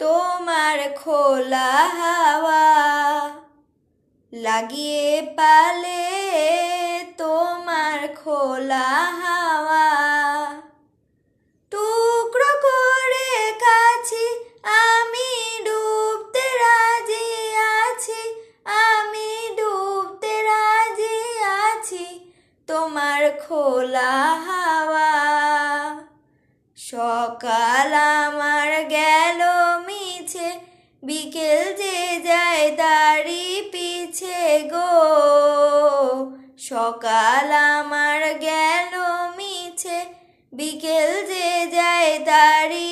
তোমার খোলা হাওয়া লাগিয়ে পালে তোমার খোলা হাওয়া টুকরো করে কাছি আমি ডুবতে রাজি আছি আমি ডুবতে রাজি আছি তোমার খোলা হাওয়া সকাল আমার গেল মিছে বিকেল যে যায় তারি পিছে গো সকাল আমার গেল মিছে বিকেল যে যায় তারি